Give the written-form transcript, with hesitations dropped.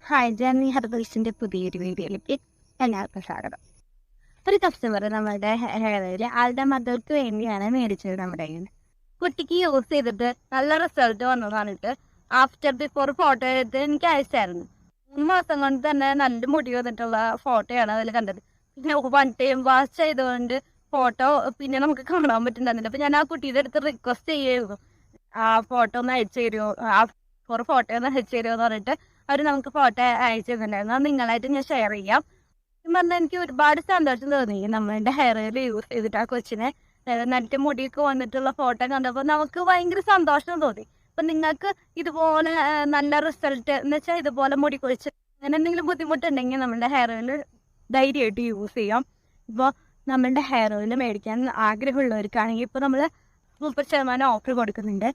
Hi, Janhvi ഹെർബൽസിന്റെ പുതിയൊരു വീഡിയോയിലേക്ക് എല്ലാവർക്കും സ്വാഗതം. ഒരു കസ്റ്റമർ നമ്മുടെ ഹെയർ ഓയിൽ ആളുടെ മദർക്ക് വേണ്ടിയാണ് മേടിച്ചത് നമ്മുടെ കയ്യിൽ നിന്ന്. കുട്ടിക്ക് യൂസ് ചെയ്തിട്ട് നല്ല റിസൾട്ട് വന്നു പറഞ്ഞിട്ട് ആഫ്റ്റർ ബിഫോർ ഫോട്ടോ എടുത്ത് എനിക്ക് അയച്ചായിരുന്നു. 3 മാസം കൊണ്ട് തന്നെ നല്ല മുടി വന്നിട്ടുള്ള ഫോട്ടോയാണ് അതിൽ കണ്ടത്. പിന്നെ 1 ടൈം വാഷ് ചെയ്തുകൊണ്ട് ഫോട്ടോ പിന്നെ നമുക്ക് കാണാൻ പറ്റുന്നുണ്ടായിരുന്നില്ല. അപ്പം ഞാൻ ആ കുട്ടിയുടെ അടുത്ത് റിക്വസ്റ്റ് ചെയ്യുമായിരുന്നു, ആ ഫോട്ടോ ഒന്ന് അയച്ചു തരുമോ, ആ ഫോട്ടോ ഒന്ന് അയച്ചു തരുമോ എന്ന് പറഞ്ഞിട്ട് അവർ നമുക്ക് ഫോട്ടോ അയച്ചു തന്നിട്ടുണ്ടായിരുന്നു. അത് നിങ്ങളായിട്ട് ഞാൻ ഷെയർ ചെയ്യാം. പറഞ്ഞാൽ എനിക്ക് ഒരുപാട് സന്തോഷം തോന്നി. നമ്മളുടെ ഹെയർ ഓയിൽ യൂസ് ചെയ്തിട്ട് ആ കൊച്ചിനെ നട്ട് മുടിയൊക്കെ വന്നിട്ടുള്ള ഫോട്ടോ കണ്ടപ്പോൾ നമുക്ക് ഭയങ്കര സന്തോഷം തോന്നി. അപ്പം നിങ്ങൾക്ക് ഇതുപോലെ നല്ല റിസൾട്ട് എന്ന് വെച്ചാൽ ഇതുപോലെ മുടി കൊഴിച്ച് അങ്ങനെ എന്തെങ്കിലും ബുദ്ധിമുട്ടുണ്ടെങ്കിൽ നമ്മളുടെ ഹെയർ ഓയിൽ ധൈര്യമായിട്ട് യൂസ് ചെയ്യാം. ഇപ്പോൾ നമ്മളുടെ ഹെയർ ഓയിൽ മേടിക്കാൻ ആഗ്രഹമുള്ളവർക്കാണെങ്കിൽ ഇപ്പോൾ നമ്മൾ 30% ഓഫർ കൊടുക്കുന്നുണ്ട്.